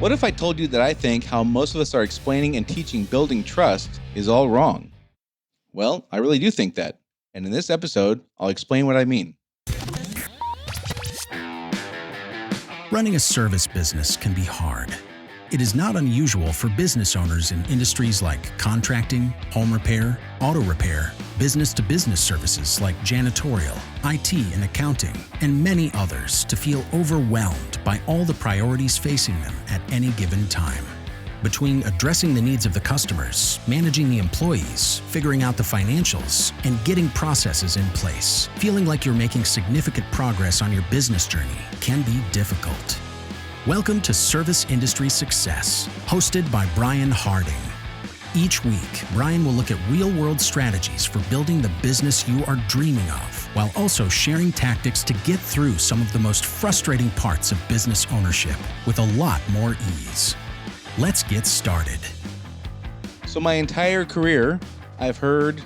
What if I told you that I think how most of us are explaining and teaching building trust is all wrong? Well, I really do think that. And in this episode, I'll explain what I mean. Running a service business can be hard. It is not unusual for business owners in industries like contracting, home repair, auto repair, business-to-business services like janitorial, IT and accounting, and many others to feel overwhelmed by all the priorities facing them at any given time. Between addressing the needs of the customers, managing the employees, figuring out the financials, and getting processes in place, feeling like you're making significant progress on your business journey can be difficult. Welcome to Service Industry Success, hosted by Brian Harding. Each week, Brian will look at real-world strategies for building the business you are dreaming of, while also sharing tactics to get through some of the most frustrating parts of business ownership with a lot more ease. Let's get started. So my entire career, I've heard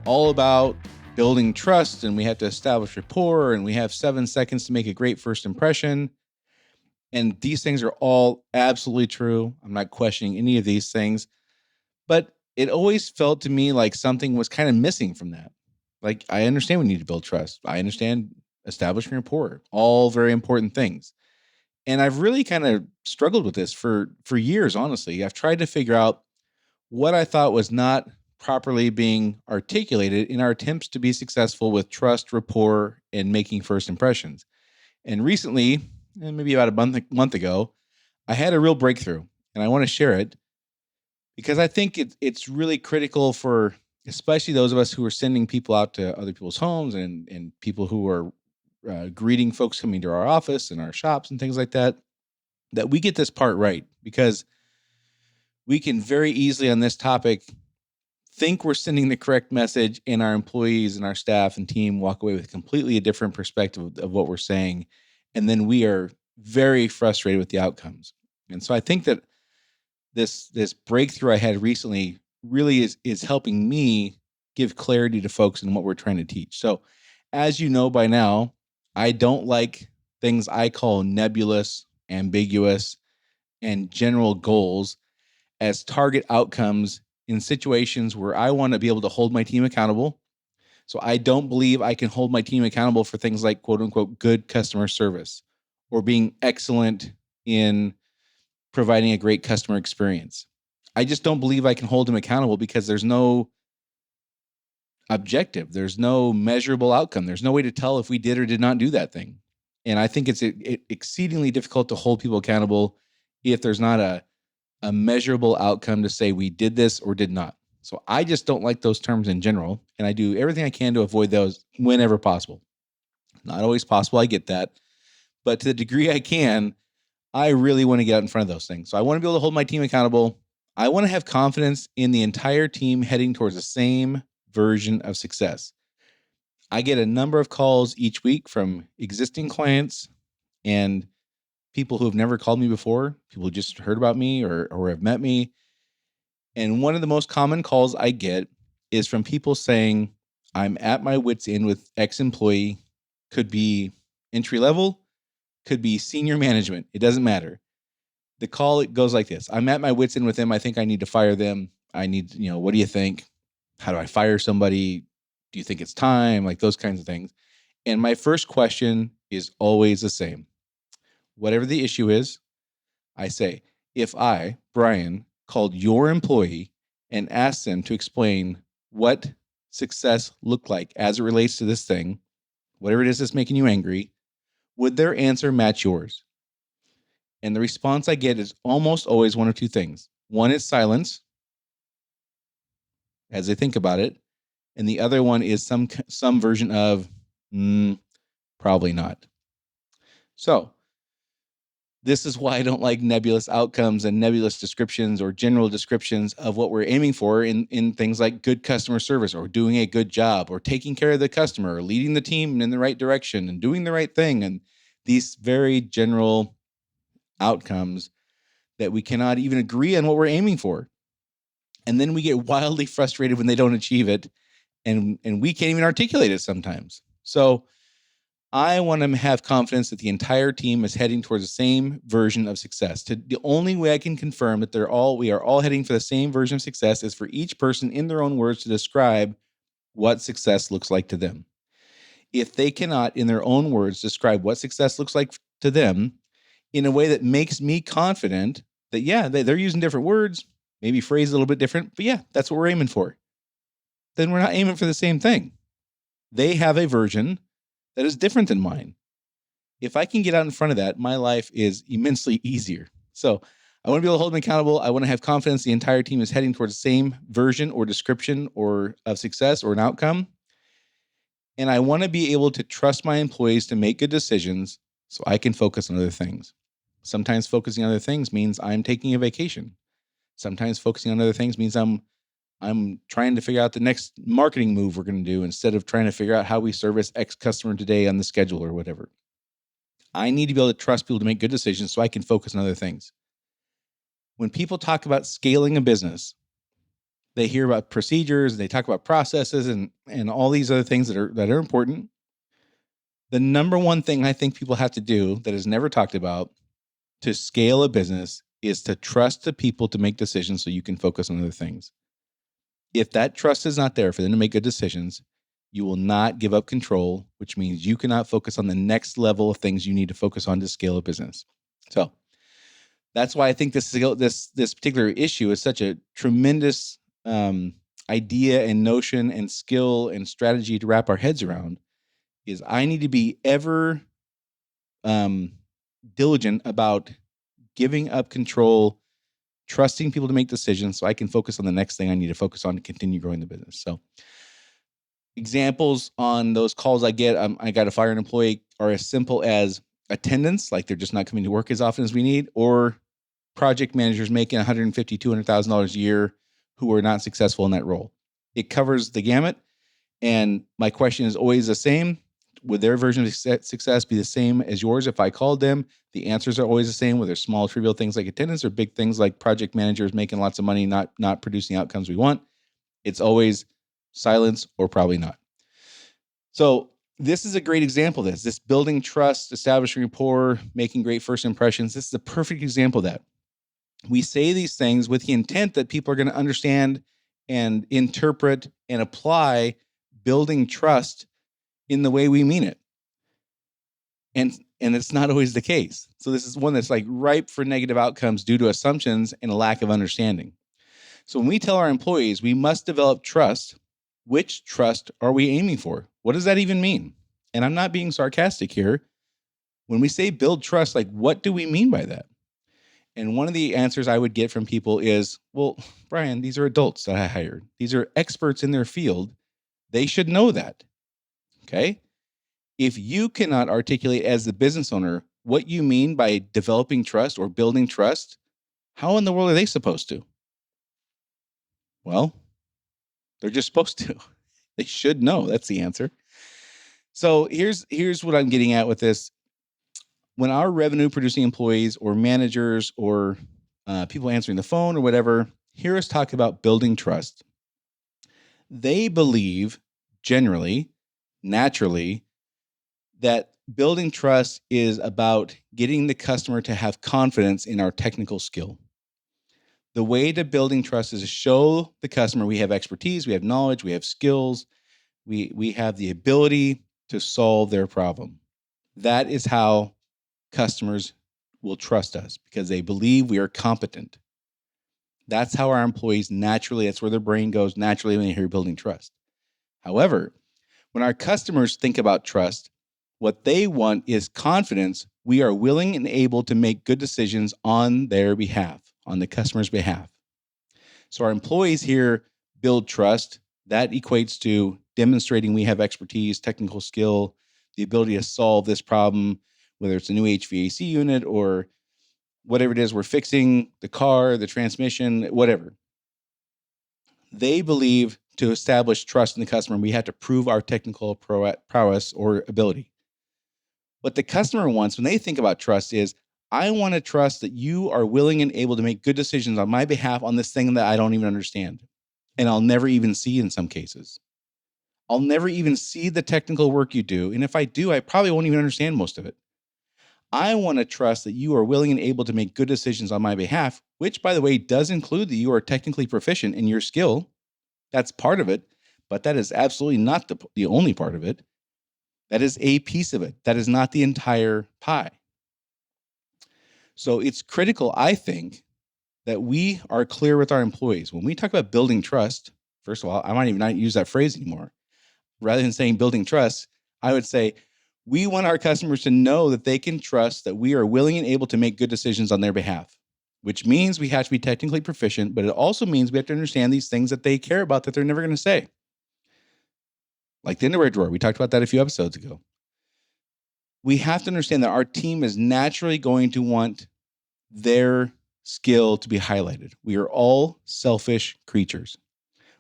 all about building trust, and we have to establish rapport, and we have 7 seconds to make a great first impression. And these things are all absolutely true. I'm not questioning any of these things, but it always felt to me like something was kind of missing from that. Like, I understand we need to build trust. I understand establishing rapport, all very important things. And I've really kind of struggled with this for years, honestly. I've tried to figure out what I thought was not properly being articulated in our attempts to be successful with trust, rapport, and making first impressions. And recently, maybe about a month ago, I had a real breakthrough, and I want to share it because I think it's really critical for especially those of us who are sending people out to other people's homes and people who are greeting folks coming to our office and our shops and things like that, that we get this part right, because we can very easily on this topic think we're sending the correct message, and our employees and our staff and team walk away with completely a different perspective of what we're saying. And then we are very frustrated with the outcomes. And so I think that this breakthrough I had recently really is helping me give clarity to folks in what we're trying to teach. So as you know by now, I don't like things I call nebulous, ambiguous, and general goals as target outcomes in situations where I want to be able to hold my team accountable. So I don't believe I can hold my team accountable for things like quote unquote good customer service or being excellent in providing a great customer experience. I just don't believe I can hold them accountable because there's no objective. There's no measurable outcome. There's no way to tell if we did or did not do that thing. And I think it's exceedingly difficult to hold people accountable if there's not a measurable outcome to say we did this or did not. So I just don't like those terms in general, and I do everything I can to avoid those whenever possible. Not always possible, I get that. But to the degree I can, I really want to get out in front of those things. So I want to be able to hold my team accountable. I want to have confidence in the entire team heading towards the same version of success. I get a number of calls each week from existing clients and people who have never called me before, people who just heard about me or have met me. And one of the most common calls I get is from people saying, I'm at my wit's end with X employee, could be entry level, could be senior management. It doesn't matter. The call, it goes like this. I'm at my wit's end with them. I think I need to fire them. I need, what do you think? How do I fire somebody? Do you think it's time? Like those kinds of things. And my first question is always the same. Whatever the issue is, I say, if I, Brian, called your employee and asked them to explain what success looked like as it relates to this thing, whatever it is that's making you angry, would their answer match yours? And the response I get is almost always one of two things. One is silence as they think about it, and the other one is some version of probably not. So this is why I don't like nebulous outcomes and nebulous descriptions or general descriptions of what we're aiming for in things like good customer service or doing a good job or taking care of the customer or leading the team in the right direction and doing the right thing. And these very general outcomes that we cannot even agree on what we're aiming for. And then we get wildly frustrated when they don't achieve it. And we can't even articulate it sometimes. So I want to have confidence that the entire team is heading towards the same version of success. The only way I can confirm that we are all heading for the same version of success is for each person in their own words to describe what success looks like to them. If they cannot, in their own words, describe what success looks like to them in a way that makes me confident that, yeah, they're using different words, maybe phrased a little bit different, but yeah, that's what we're aiming for, then we're not aiming for the same thing. They have a version that is different than mine. If I can get out in front of that, my life is immensely easier. So I want to be able to hold them accountable. I want to have confidence the entire team is heading towards the same version or description or of success or an outcome. And I want to be able to trust my employees to make good decisions so I can focus on other things. Sometimes focusing on other things means I'm taking a vacation. Sometimes focusing on other things means I'm trying to figure out the next marketing move we're going to do instead of trying to figure out how we service X customer today on the schedule or whatever. I need to be able to trust people to make good decisions so I can focus on other things. When people talk about scaling a business, they hear about procedures, they talk about processes and all these other things that are important. The number one thing I think people have to do that is never talked about to scale a business is to trust the people to make decisions so you can focus on other things. If that trust is not there for them to make good decisions, you will not give up control, which means you cannot focus on the next level of things you need to focus on to scale a business. So that's why I think this particular issue is such a tremendous idea and notion and skill and strategy to wrap our heads around. Is I need to be ever diligent about giving up control, trusting people to make decisions so I can focus on the next thing I need to focus on to continue growing the business. So examples on those calls I get, I got to fire an employee, are as simple as attendance, like they're just not coming to work as often as we need, or project managers making $150,000, $200,000 a year who are not successful in that role. It covers the gamut. And my question is always the same. Would their version of success be the same as yours if I called them? The answers are always the same, whether small, trivial things like attendance or big things like project managers making lots of money, not producing outcomes we want. It's always silence or probably not. So this is a great example of this building trust, establishing rapport, making great first impressions. This is a perfect example of that. We say these things with the intent that people are going to understand and interpret and apply building trust in the way we mean it. And it's not always the case. So this is one that's like ripe for negative outcomes due to assumptions and a lack of understanding. So when we tell our employees we must develop trust, which trust are we aiming for? What does that even mean? And I'm not being sarcastic here. When we say build trust, like what do we mean by that? And one of the answers I would get from people is, well, Brian, these are adults that I hired. These are experts in their field. They should know that. Okay? If you cannot articulate as the business owner what you mean by developing trust or building trust, how in the world are they supposed to? Well, they're just supposed to. They should know. That's the answer. So here's what I'm getting at with this. When our revenue producing employees or managers or people answering the phone or whatever hear us talk about building trust, they believe generally, naturally, that building trust is about getting the customer to have confidence in our technical skill. The way to building trust is to show the customer we have expertise, we have knowledge, we have skills, we have the ability to solve their problem. That is how customers will trust us because they believe we are competent. That's how our employees naturally, that's where their brain goes naturally when they hear building trust. However, when our customers think about trust, what they want is confidence. We are willing and able to make good decisions on their behalf, on the customer's behalf. So our employees here build trust. That equates to demonstrating we have expertise, technical skill, the ability to solve this problem, whether it's a new HVAC unit or whatever it is we're fixing, the car, the transmission, whatever. They believe to establish trust in the customer, we have to prove our technical prowess or ability. What the customer wants when they think about trust is, I want to trust that you are willing and able to make good decisions on my behalf on this thing that I don't even understand and I'll never even see in some cases. I'll never even see the technical work you do. And if I do, I probably won't even understand most of it. I want to trust that you are willing and able to make good decisions on my behalf, which, by the way, does include that you are technically proficient in your skill. That's part of it, but that is absolutely not the only part of it. That is a piece of it. That is not the entire pie. So it's critical, I think, that we are clear with our employees. When we talk about building trust, first of all, I might even not use that phrase anymore. Rather than saying building trust, I would say we want our customers to know that they can trust that we are willing and able to make good decisions on their behalf, which means we have to be technically proficient, but it also means we have to understand these things that they care about that they're never going to say. Like the underwear drawer. We talked about that a few episodes ago. We have to understand that our team is naturally going to want their skill to be highlighted. We are all selfish creatures.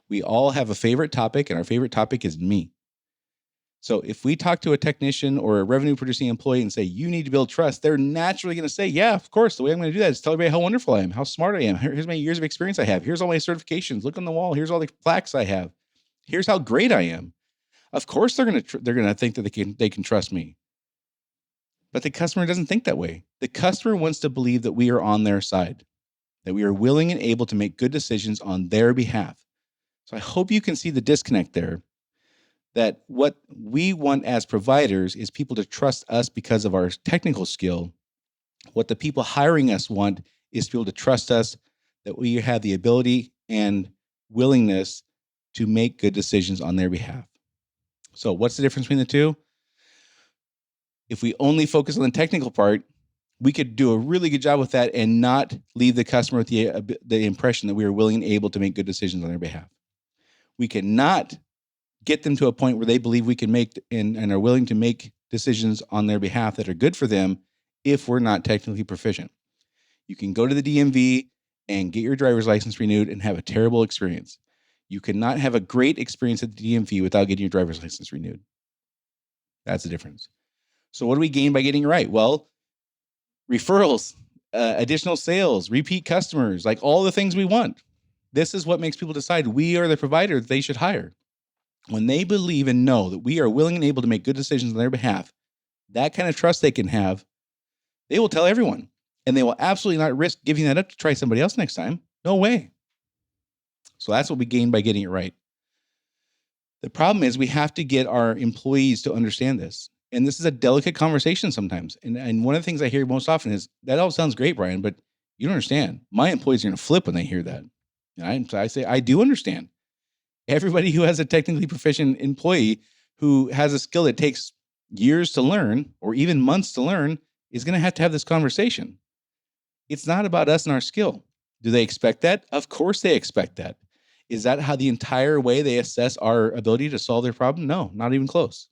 We all have a favorite topic, and our favorite topic is me. So if we talk to a technician or a revenue producing employee and say, you need to build trust, they're naturally going to say, yeah, of course. The way I'm going to do that is tell everybody how wonderful I am, how smart I am. Here's my years of experience I have. Here's all my certifications. Look on the wall. Here's all the plaques I have. Here's how great I am. Of course, they're going to think that they can trust me. But the customer doesn't think that way. The customer wants to believe that we are on their side, that we are willing and able to make good decisions on their behalf. So I hope you can see the disconnect there, that what we want as providers is people to trust us because of our technical skill. What the people hiring us want is people to trust us, that we have the ability and willingness to make good decisions on their behalf. So what's the difference between the two? If we only focus on the technical part, we could do a really good job with that and not leave the customer with the impression that we are willing and able to make good decisions on their behalf. We cannot get them to a point where they believe we can make and are willing to make decisions on their behalf that are good for them if we're not technically proficient. You can go to the DMV and get your driver's license renewed and have a terrible experience. You cannot have a great experience at the DMV without getting your driver's license renewed. That's the difference. So what do we gain by getting it right? Well, referrals, additional sales, repeat customers, like all the things we want. This is what makes people decide we are the provider that they should hire. When they believe and know that we are willing and able to make good decisions on their behalf, that kind of trust they can have, they will tell everyone. And they will absolutely not risk giving that up to try somebody else next time. No way. So that's what we gain by getting it right. The problem is we have to get our employees to understand this. And this is a delicate conversation sometimes. And one of the things I hear most often is, that all sounds great, Brian, but you don't understand. My employees are going to flip when they hear that. And I say, I do understand. Everybody who has a technically proficient employee who has a skill that takes years to learn or even months to learn is going to have this conversation. It's not about us and our skill. Do they expect that? Of course they expect that. Is that how the entire way they assess our ability to solve their problem? No, not even close.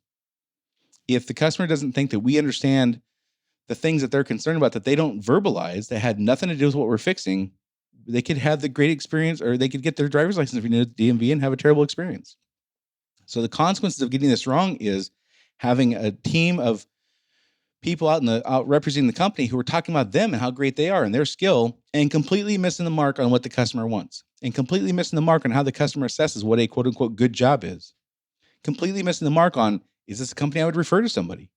If the customer doesn't think that we understand the things that they're concerned about, that they don't verbalize, that had nothing to do with what we're fixing, they could have the great experience, or they could get their driver's license renewed at the DMV and have a terrible experience. So the consequences of getting this wrong is having a team of people out representing the company who are talking about them and how great they are and their skill, and completely missing the mark on what the customer wants, and completely missing the mark on how the customer assesses what a quote unquote good job is. Completely missing the mark on, is this a company I would refer to somebody?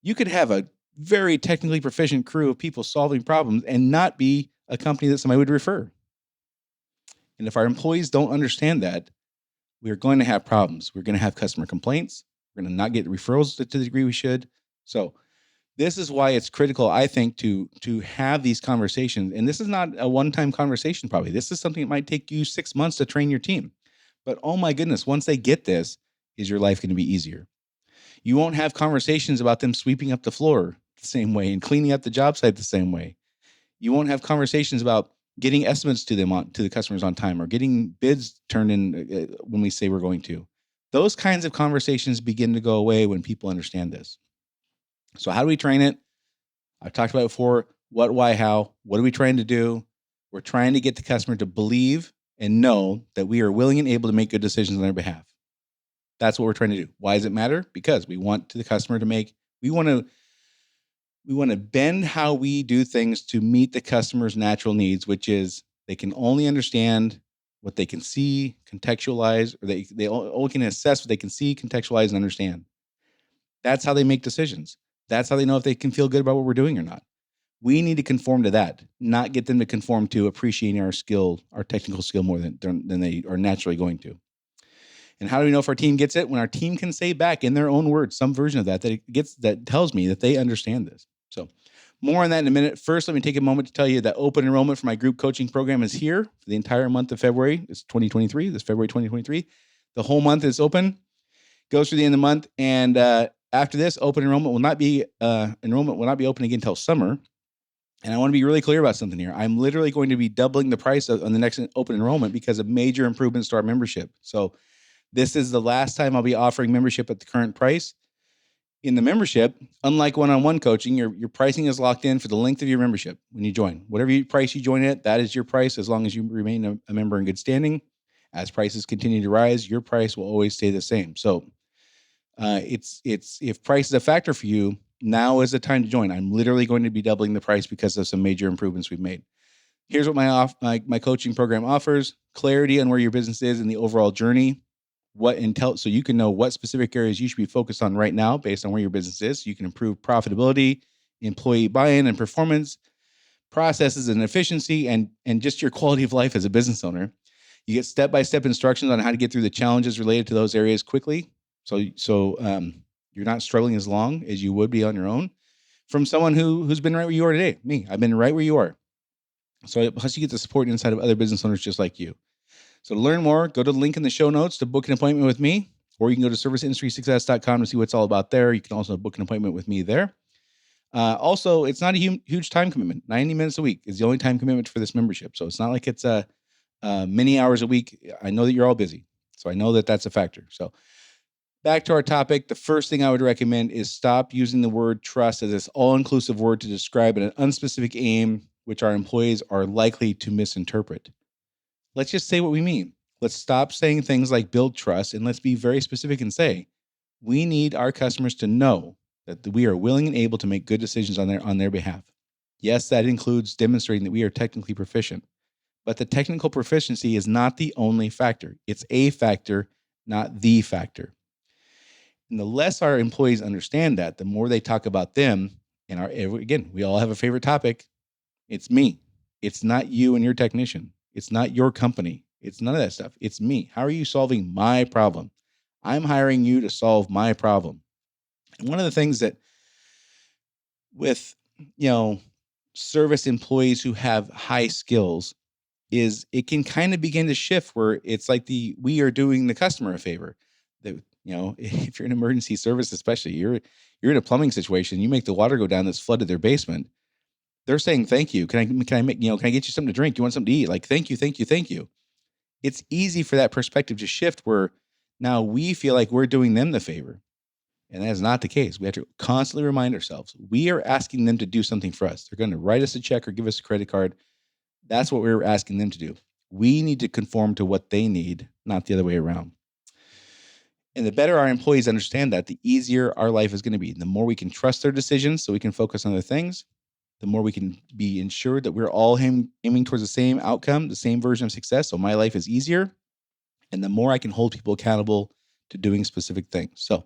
You could have a very technically proficient crew of people solving problems and not be a company that somebody would refer. And if our employees don't understand that, we are going to have problems. We're going to have customer complaints. We're going to not get referrals to the degree we should. So this is why it's critical, I think, to have these conversations. And this is not a one-time conversation, probably. This is something that might take you 6 months to train your team. But oh my goodness, once they get this, is your life going to be easier? You won't have conversations about them sweeping up the floor the same way and cleaning up the job site the same way. You won't have conversations about getting estimates to the customers on time, or getting bids turned in when we say we're going to. Those kinds of conversations begin to go away when people understand this. So how do we train it? I've talked about it before. What, why, how? What are we trying to do? We're trying to get the customer to believe and know that we are willing and able to make good decisions on their behalf. That's what we're trying to do. Why does it matter? Because we want the customer to we want to bend how we do things to meet the customer's natural needs, which is they can only understand what they can see, contextualize, or they only can assess what they can see, contextualize, and understand. That's how they make decisions. That's how they know if they can feel good about what we're doing or not. We need to conform to that, not get them to conform to appreciating our skill, our technical skill more than they are naturally going to. And how do we know if our team gets it? When our team can say back in their own words, some version of that tells me that they understand this. So more on that in a minute. First, let me take a moment to tell you that open enrollment for my group coaching program is here for the entire month of February. It's 2023. This February 2023. The whole month is open. Goes through the end of the month. And after this, open enrollment will not be open again until summer. And I want to be really clear about something here. I'm literally going to be doubling the price on the next open enrollment because of major improvements to our membership. So this is the last time I'll be offering membership at the current price. In the membership, unlike one-on-one coaching, your pricing is locked in for the length of your membership when you join. Whatever price you join at, that is your price as long as you remain a member in good standing. As prices continue to rise, your price will always stay the same. So if price is a factor for you, now is the time to join. I'm literally going to be doubling the price because of some major improvements we've made. Here's what my coaching program offers: clarity on where your business is in the overall journey, so you can know what specific areas you should be focused on right now based on where your business is. So you can improve profitability, employee buy-in and performance, processes and efficiency, and just your quality of life as a business owner. You get step-by-step instructions on how to get through the challenges related to those areas quickly. So you're not struggling as long as you would be on your own from someone who's been right where you are today. Me, I've been right where you are. So plus you get the support inside of other business owners just like you. So to learn more, go to the link in the show notes to book an appointment with me, or you can go to serviceindustrysuccess.com to see what's all about there. You can also book an appointment with me there. Also, it's not a huge time commitment. 90 minutes a week is the only time commitment for this membership. So it's not like it's many hours a week. I know that you're all busy, so I know that that's a factor. So back to our topic, the first thing I would recommend is stop using the word trust as this all-inclusive word to describe an unspecific aim, which our employees are likely to misinterpret. Let's just say what we mean. Let's stop saying things like build trust, and let's be very specific and say, we need our customers to know that we are willing and able to make good decisions on their behalf. Yes, that includes demonstrating that we are technically proficient, but the technical proficiency is not the only factor. It's a factor, not the factor. And the less our employees understand that, the more they talk about them. And again, we all have a favorite topic. It's me. It's not you and your technician. It's not your company. It's none of that stuff. It's me. How are you solving my problem? I'm hiring you to solve my problem. And one of the things that with, service employees who have high skills is it can kind of begin to shift where it's like we are doing the customer a favor. That, if you're in emergency service, especially you're in a plumbing situation, you make the water go down that's flooded their basement. They're saying, thank you. Can I get you something to drink? Do you want something to eat? Like, thank you, thank you, thank you. It's easy for that perspective to shift where now we feel like we're doing them the favor. And that is not the case. We have to constantly remind ourselves, we are asking them to do something for us. They're going to write us a check or give us a credit card. That's what we're asking them to do. We need to conform to what they need, not the other way around. And the better our employees understand that, the easier our life is going to be. The more we can trust their decisions so we can focus on other things, the more we can be ensured that we're all aiming towards the same outcome, the same version of success. So my life is easier. And the more I can hold people accountable to doing specific things. So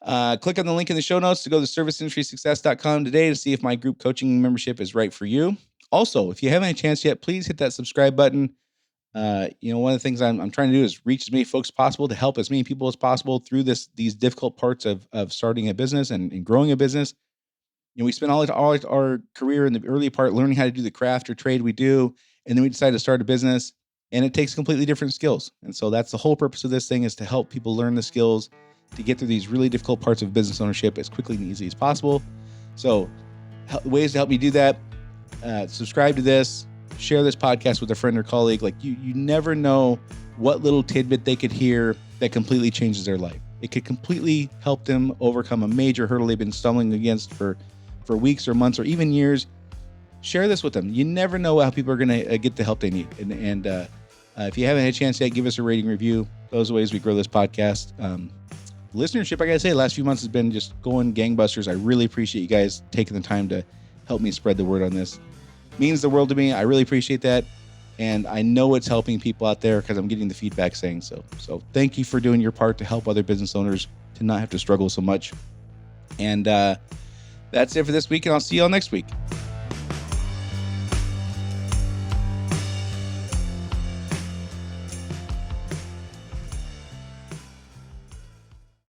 click on the link in the show notes to go to serviceindustrysuccess.com today to see if my group coaching membership is right for you. Also, if you haven't had a chance yet, please hit that subscribe button. One of the things I'm trying to do is reach as many folks as possible to help as many people as possible through these difficult parts of starting a business and growing a business. We spent all our career in the early part learning how to do the craft or trade we do, and then we decided to start a business, and it takes completely different skills. And so that's the whole purpose of this thing, is to help people learn the skills to get through these really difficult parts of business ownership as quickly and easily as possible. So ways to help me do that: subscribe to this, share this podcast with a friend or colleague. Like you never know what little tidbit they could hear that completely changes their life. It could completely help them overcome a major hurdle they've been stumbling against for weeks or months or even years. Share this with them. You never know how people are going to get the help they need. And if you haven't had a chance yet, give us a rating review. Those are ways we grow this podcast. Listenership, I got to say, the last few months has been just going gangbusters. I really appreciate you guys taking the time to help me spread the word on this. It means the world to me. I really appreciate that. And I know it's helping people out there because I'm getting the feedback saying so. So thank you for doing your part to help other business owners to not have to struggle so much. And that's it for this week, and I'll see y'all next week.